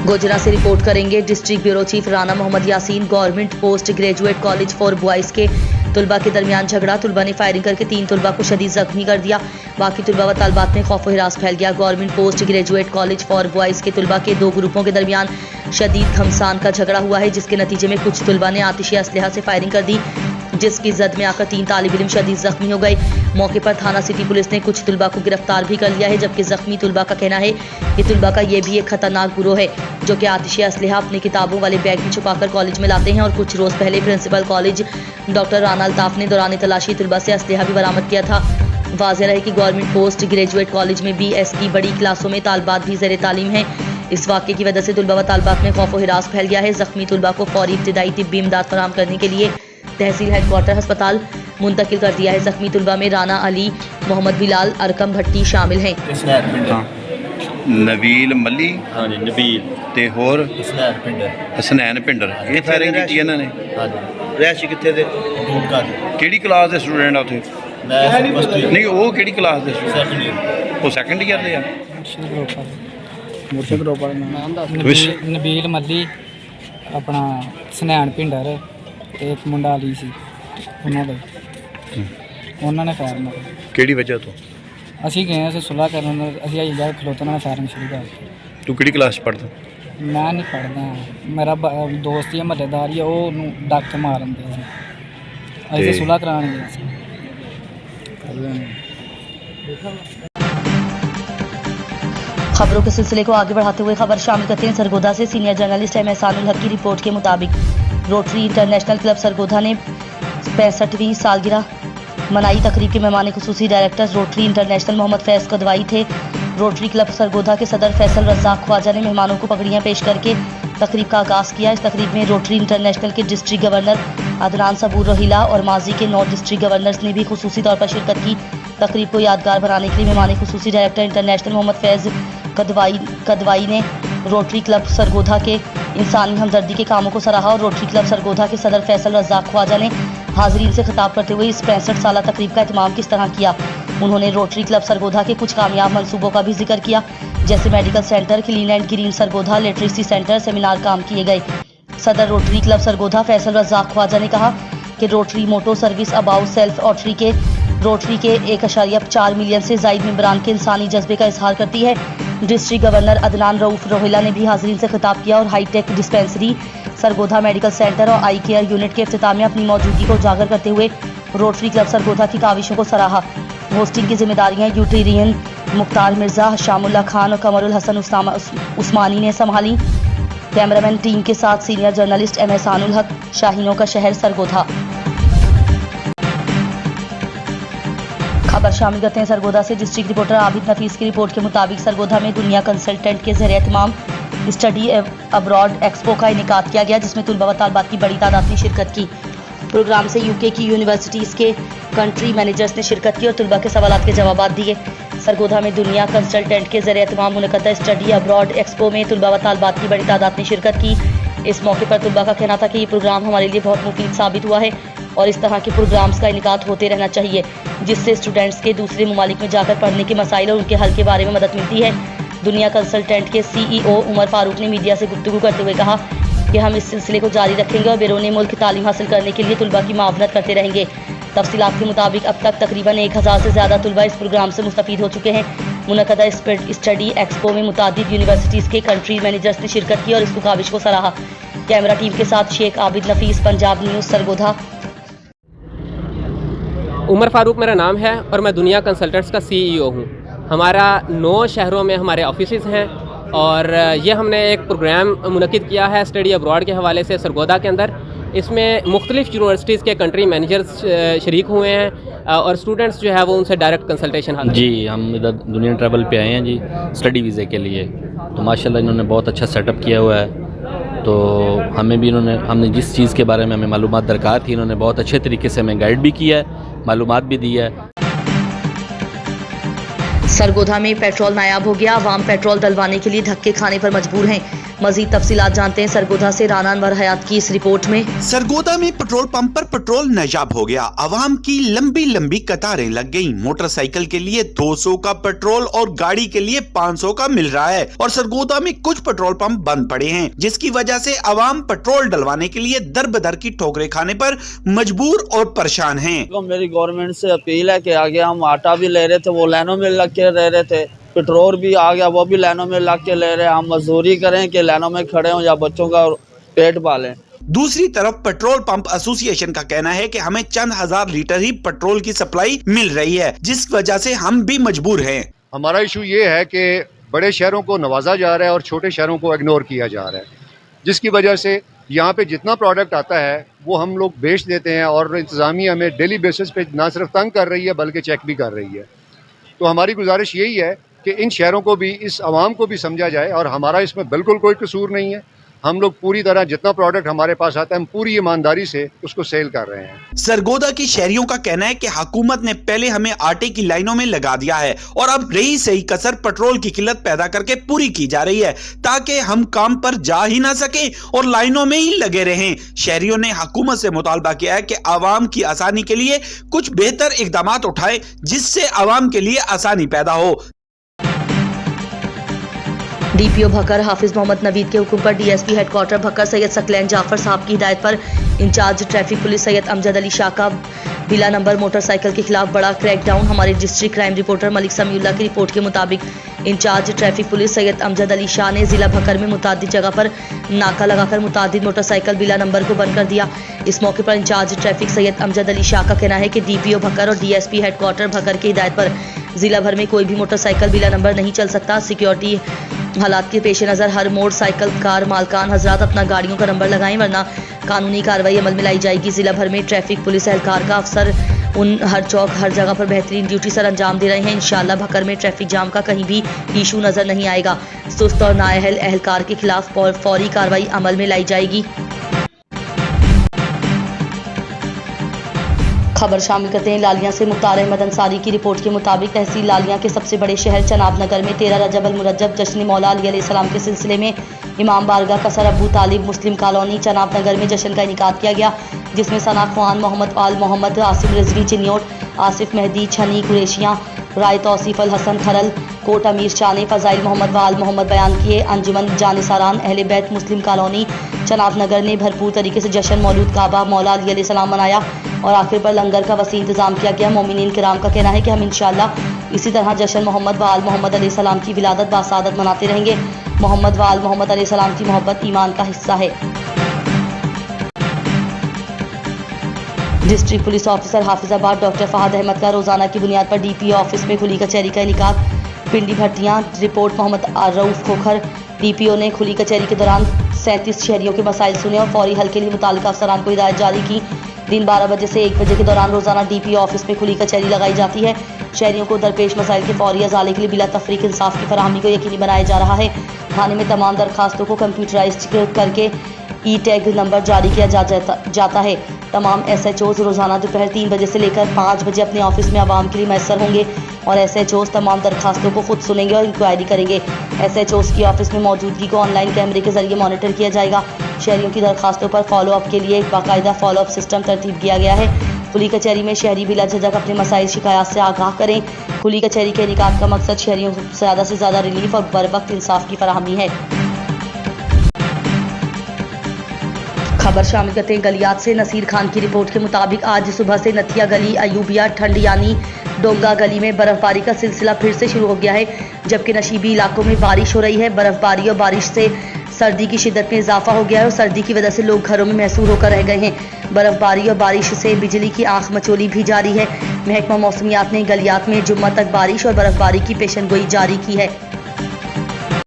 गोजरा से रिपोर्ट करेंगे district bureau chief Rana Mohammad Yasin. Government post graduate college for boys के तुलबा के दरमियान झगड़ा, तुलबा ने फायरिंग करके 3 तुलबा को शदीद जख्मी कर दिया। बाकी तुलबा व तालबात में खौफ व हिरास फैल गया। Government post graduate college for boys के तुलबा के 2 ग्रुपों के दरमियान शदीद घमसान का झगड़ा हुआ है, जिसके नतीजे में कुछ तुलबा ने आतिशी असलहा से फायरिंग कर दी, जिसकी जद में आकर 3 तालिब इल्म शदीद जख्मी हो गए। मौके पर थाना सिटी पुलिस ने कुछ तुलबा को गिरफ्तार भी कर लिया है, जबकि जख्मी तुलबा का कहना है कि तुलबा का ये भी एक खतरनाक गिरोह है जो कि आतिशी असलहा अपनी किताबों वाले बैग में छुपाकर कॉलेज में लाते हैं। और कुछ रोज पहले principal college doctor Rana Altaf ने दौरान तलाशी तुलबा से असलहा भी बरामद किया था। वाज़ेह रहे कि गवर्नमेंट पोस्ट ग्रेजुएट कॉलेज में BS की बड़ी क्लासों में तालबात भी ज़ेर तालीम हैं। इस वाक़े की वजह से तुलबा व तालबात में खौफ व हिरास फैल गया है। जख्मी तुलबा को फौरी इब्तिदाई तिब्बी इमदाद फराहम करने के लिए तहसील हेडक्वार्टर अस्पताल मुंतकिल कर दिया है। जख्मी तुलबा में राना अली, मोहम्मद बिलाल, अरकम भट्टी शामिल हैं। नवील मली हाँ जी नबील ते होर हसनैन पिंडर ये फायरिंग की इन्होंने रैश कितने दे ਕਿਹੜੀ ਕਲਾਸ ਦੇ ਸਟੂਡੈਂਟ ਆ ਉੱਥੇ? मैं ਨਹੀਂ ਉਹ ਕਿਹੜੀ ਕਲਾਸ ਦੇ student? सेकंड ईयर ਉਹ ਸੈਕੰਡ ਈਅਰ ਦੇ ਆ। ਨਬੀਲ ਮੱਲੀ, ਆਪਣਾ ਸਨੈਣ ਭਿੰਡਰ ਤੇ ਇੱਕ ਮੁੰਡਾ ਅਲੀ ਸੀ, ਉਹਨਾਂ ਨੇ ਫਾਇਰ ਮਾਰੀ। ਕਿਹੜੀ ਵਜ੍ਹਾ ਤੋਂ? ਅਸੀਂ ਗਏ ਅਸੀਂ ਸੁਲ੍ਹਾ ਕਰਨ, ਅਸੀਂ ਆਈ ਜਾ ਖਲੋਤੇ ਨਾਲ ਫਾਇਰਿੰਗ ਸ਼ੁਰੂ ਕਰ ਦਿੱਤੀ। ਤੂੰ ਕਿਹੜੀ ਕਲਾਸ 'ਚ ਪੜ੍ਹਦਾ? ਮੈਂ ਨਹੀਂ ਪੜ੍ਹਦਾ, ਮੇਰਾ ਦੋਸਤ ਹੀ ਮਹੱਲੇਦਾਰ ਹੀ ਆ, ਉਹ ਉਹਨੂੰ ਡੱਕ ਕੇ ਮਾਰਨ ਦੇ ਸੀ। ਅਸੀਂ ਤਾਂ ਸੁਲ੍ਹਾ ਕਰਾਉਣ ਗਏ ਸੀ। खबरों के सिलसिले को आगे बढ़ाते हुए खबर शामिल करते हैं सरगोधा से। सीनियर जर्नलिस्ट एहसानुल हक की रिपोर्ट के मुताबिक रोटरी इंटरनेशनल क्लब सरगोधा ने 65वीं सालगिरह मनाई। तकरीब के मेहमान खुसूसी डायरेक्टर रोटरी इंटरनेशनल मोहम्मद फैज़ कदवाई थे। रोटरी क्लब सरगोधा के सदर फैसल रज़ाक ख्वाजा ने मेहमानों को पगड़ियाँ पेश करके तकरीब का आगाज़ किया। इस तकरीब में रोटरी इंटरनेशनल के डिस्ट्रिक्ट गवर्नर अदनान सबूर रोहिला और माजी के 9 डिस्ट्रिक्ट गवर्नर्स ने भी खुसूसी तौर पर शिरकत की। तकरीब को यादगार बनाने के लिए मेहमान खुसूसी डायरेक्टर इंटरनेशनल मोहम्मद फैज़ कदवाई ने रोटरी क्लब सरगोधा के इंसानी हमदर्दी के कामों को सराहा और रोटरी क्लब सरगोधा के सदर फैसल रज़ाक ख्वाजा ने हाज़रीन से खिताब करते हुए इस 65 साला तकरीब का एहतमाम किस तरह किया। उन्होंने रोटरी क्लब सरगोधा के कुछ कामयाब मंसूबों का भी जिक्र किया, जैसे medical centre, clean and green Sargodha, literacy centre, seminar काम किए गए। सदर रोटरी क्लब सरगोधा फैसल रज़ाक ख्वाजा ने कहा कि Rotary motto service about self Rotary के 1.4 मिलियन से ज़ायद मेंबरान के इंसानी जज्बे का इजहार करती है। डिस्ट्रिक्ट गवर्नर अदनान रऊफ रोहिला ने भी हाज़रीन से खिताब किया और hitech dispensary, Sargodha medical centre और आई केयर यूनिट के इफ्तिताम में अपनी मौजूदगी को उजागर करते हुए रोटरी क्लब सरगोधा की काविशों को सराहा। होस्टिंग की जिम्मेदारियां यूटेरियन मुख्तार मिर्ज़ा, शामुल्ला खान और कमरुल हसन उस्मानी ने संभाली। कैमरामैन टीम के साथ सीनियर जर्नलिस्ट एहसानुल हक, शाहीनों का शहर सरगोधा। खबर शामिल करते हैं सरगोधा से। डिस्ट्रिक्ट रिपोर्टर आबिद नफीस की रिपोर्ट के मुताबिक सरगोधा में दुनिया कंसल्टेंट के ज़रिए एहतमाम स्टडी अब्रॉड एक्सपो का इनेकाद किया गया, जिसमें तुलबा व तालबात की बड़ी तादाद ने शिरकत की। प्रोग्राम से UK की यूनिवर्सिटीज़ के कंट्री मैनेजर्स ने शिरकत की और तुलबा के सवालात के जवाब दिए। सरगोधा में दुनिया कंसल्टेंट के ज़रिए एहतमाम मुनक़दा स्टडी अब्रॉड एक्सपो में तुलबा व तालबात की बड़ी तादाद ने शिरकत की। इस मौके पर तुलबा का कहना था कि ये प्रोग्राम हमारे लिए बहुत मुफीद साबित हुआ है और इस तरह के प्रोग्राम्स का इनेकाद होते रहना चाहिए, जिससे स्टूडेंट्स के दूसरे ममालिक में जाकर पढ़ने के मसाइल और उनके हल के बारे में मदद मिलती है। दुनिया कंसल्टेंट के CEO उमर फारूक ने मीडिया से गुफ्तगू करते हुए कहा कि हम इस सिलसिले को जारी रखेंगे और बैरून मुल्क तालीम हासिल करने के लिए तुलबा की मावनत करते रहेंगे। तफसीलात के मुताबिक अब तक तकरीबन 1000 से ज़्यादा तुलबा इस प्रोग्राम से मुस्तफ़ीद हो चुके हैं। मुनक़दा स्टडी एक्सपो में मुतादिद यूनिवर्सिटीज़ के कंट्री मैनेजर्स ने शिरकत की और इस काविश को सराहा। कैमरा टीम के साथ शेख आबिद नफीस, पंजाब न्यूज़, सरगोधा। उमर फारूक मेरा नाम है और मैं दुनिया कंसल्टेंट्स का CEO हूँ। हमारा 9 शहरों में हमारे ऑफिसेज़ हैं और ये हमने एक प्रोग्राम मुनक़िद किया है स्टडी अब्रॉड के हवाले से सरगोधा के अंदर। इसमें मुख्तलिफ़ यूनिवर्सिटीज़ के कंट्री मैनेजर्स शरीक हुए हैं और स्टूडेंट्स जो है वो उनसे डायरेक्ट कंसल्टेशन हासिल। जी हम इधर दुनिया ट्रैवल पे आए हैं जी स्टडी वीज़े के लिए, तो माशाल्लाह इन्होंने बहुत अच्छा सेटअप किया हुआ है। तो हमें भी हमने जिस चीज़ के बारे में हमें मालूमात दरकार थी इन्होंने बहुत अच्छे तरीके से हमें गाइड भी किया है, मालूमात भी दी है। सरगोधा में पेट्रोल नायाब हो गया, आवाम पेट्रोल डलवाने के लिए धक्के खाने पर मजबूर हैं। मजीद तफसीलात जानते हैं सरगोधा से राना अनवर हयात की इस रिपोर्ट में। सरगोधा में पेट्रोल पंप पर पेट्रोल नायाब हो गया, आवाम की लंबी लंबी कतारें लग गईं। मोटरसाइकिल के लिए 200 का पेट्रोल और गाड़ी के लिए 500 का मिल रहा है और सरगोधा में कुछ पेट्रोल पंप बंद पड़े हैं, जिसकी वजह से आवाम पेट्रोल डलवाने के लिए दर बदर की ठोकरें खाने पर मजबूर और परेशान हैं। मेरी गवर्नमेंट से अपील है कि आगे हम आटा भी ले रहे थे, वो लाइनों में लग के रह रहे थे, पेट्रोल भी आ गया, वो भी लाइनों में लग के ले रहे हैं। हम मजदूरी करें कि लाइनों में खड़े हों या बच्चों का पेट पालें। दूसरी तरफ पेट्रोल पंप एसोसिएशन का कहना है कि हमें चंद हजार लीटर ही पेट्रोल की सप्लाई मिल रही है, जिस वजह से हम भी मजबूर हैं। हमारा इशू ये है कि बड़े शहरों को नवाजा जा रहा है और छोटे शहरों को इग्नोर किया जा रहा है, जिसकी वजह से यहाँ पे जितना प्रोडक्ट आता है वो हम लोग बेच देते हैं और इंतज़ामिया हमें डेली बेसिस पे ना सिर्फ तंग कर रही है बल्कि चेक भी कर रही है। तो हमारी गुजारिश यही है कि इन शहरों को भी, इस आवाम को भी समझा जाए और हमारा इसमें बिल्कुल कोई कसूर नहीं है। हम लोग पूरी तरह जितना प्रोडक्ट हमारे पास आता है हम पूरी ईमानदारी से उसको सेल कर रहे हैं। सरगोधा के शहरियों का कहना है कि हुकूमत ने पहले हमें आटे की लाइनों में लगा दिया है और अब रही सही कसर पेट्रोल की किल्लत पैदा करके पूरी की जा रही है, ताकि हम काम पर जा ही ना सके और लाइनों में ही लगे रहें। शहरियों ने हुकूमत से मुतालबा किया है कि आवाम की आसानी के लिए कुछ बेहतर इकदाम उठाए, जिससे आवाम के लिए आसानी पैदा हो। डीपीओ भक्कर हाफिज मोहम्मद नवीद के हुक्म पर डीएसपी हेडक्वार्टर भक्कर सैयद सकलैन जाफर साहब की हिदायत पर in charge traffic police Syed Amjad Ali Shah का बिला नंबर मोटरसाइकिल के खिलाफ बड़ा क्रैकडाउन। हमारे district crime reporter Malik Samiullah की रिपोर्ट के मुताबिक in charge traffic police Syed Amjad Ali Shah ने जिला भक्कर में मुतादिद जगह पर नाका लगाकर मुतादिद मोटरसाइकिल बिला नंबर को बंद कर दिया। इस मौके पर इंचार्ज ट्रैफिक सैयद अमजद अली शाह का कहना है कि डीपीओ भक्कर और डीएसपी हेडक्वार्टर भक्कर की हिदायत पर जिला भर में कोई भी मोटरसाइकिल बिला नंबर नहीं चल सकता। सिक्योरिटी हालात के पेश नज़र हर मोड़ साइकिल कार मालकान हजरात अपना गाड़ियों का नंबर लगाएं, वरना कानूनी कार्रवाई अमल में लाई जाएगी। जिला भर में ट्रैफिक पुलिस एहलकार का अफसर उन हर चौक हर जगह पर बेहतरीन ड्यूटी सर अंजाम दे रहे हैं। इंशाअल्लाह भक्कर में ट्रैफिक जाम का कहीं भी इशू नजर नहीं आएगा। सुस्त और नाअहल एहलकार के खिलाफ फौरी कार्रवाई अमल में लाई जाएगी। खबर शामिल करते हैं लालियां से। मुख्तार अहमद अंसारी की रिपोर्ट के मुताबिक तहसील लालियां के सबसे बड़े शहर चनाब नगर में 13 रजब अल मुरज्जब जश्न मौला अली अलैहिस्सलाम के सिलसिले में इमाम बारगाह कसर अबू तालिब मुस्लिम कॉलोनी चनाब नगर में जश्न का इनेकाद किया गया, जिसमें सना खुआन मोहम्मद आल मोहम्मद आसिम रिजवी चिन्योट आसिफ मेहदी छनी कुरैशियाँ राय तौसीफ अल हसन खरल कोट अमीर शाह ने फ़ज़ाइल मोहम्मद व आल मोहम्मद बयान किए। अंजुमन जानिसारान अहले बैत मुस्लिम कॉलोनी चनाब नगर ने भरपूर तरीके से जश्न मौलूद काबा मौला अली अलैहिस्सलाम मनाया और आखिर पर लंगर का वसी इंतजाम किया गया। मोमिनीन किराम का कहना है कि हम इंशाअल्लाह इसी तरह जश्न मोहम्मद व आल मोहम्मद अलैहिस्सलाम की विलादत बासादत मनाते रहेंगे। मोहम्मद व आल मोहम्मद अलैहिस्सलाम की मोहब्बत ईमान का हिस्सा है। District police officer Hafizabad doctor Fahad Ahmed का रोजाना की बुनियाद पर डीपीओ ऑफिस में खुली कचहरी का इनेकाद। पिंडी भट्टियां रिपोर्ट मोहम्मद रऊफ खोखर। डीपीओ ने खुली कचहरी के दौरान 37 शहरियों के मसाइल सुने और फौरी हल के लिए मुताल्लिका अफसरान को हिदायत जारी की। दिन 12 बजे से 1 बजे के दौरान रोजाना डीपीओ ऑफिस में खुली कचहरी लगाई जाती है। शहरियों को दरपेश मसाइल के फौरी अजाले के लिए बिला तफरीक इंसाफ की फराहमी को यकीनी बनाया जा रहा है। थाने में तमाम दरखास्तों को कंप्यूटराइज करके ई टैग नंबर जारी किया जाता है। तमाम SHOs रोजाना दोपहर 3 बजे से लेकर 5 बजे अपने ऑफिस में आवाम के लिए मैसर होंगे और SHOs तमाम दरखास्तों को खुद सुनेंगे और इंक्वायरी करेंगे। SHOs की ऑफिस में मौजूदगी को ऑनलाइन कैमरे के जरिए मॉनिटर किया जाएगा। शहरियों की दरखास्तों पर फॉलो अप के लिए एक बाकायदा फॉलो अप सिस्टम तरतीब किया गया है। खुली कचहरी में शहरी बिला झिझक अपने मसाइल शिकायत से आगाह करें। खुली कचहरी के इनेकाद का मकसद शहरियों को ज़्यादा से ज़्यादा रिलीफ और बर वक्त इंसाफ की फराहमी है। खबर शामिल करते हैं गलियात से। नसीर खान की रिपोर्ट के मुताबिक आज सुबह से नथिया गली अयूबिया ठंड यानी डोंगा गली में बर्फबारी का सिलसिला फिर से शुरू हो गया है, जबकि नशीबी इलाकों में बारिश हो रही है। बर्फबारी और बारिश से सर्दी की शिद्दत में इजाफा हो गया है और सर्दी की वजह से लोग घरों में महसूर होकर रह गए हैं। बर्फबारी और बारिश से बिजली की आंख मचोली भी जारी है। महकमा मौसमियात ने गलियात में जुम्मा तक बारिश और बर्फबारी की पेशनगोई जारी की है।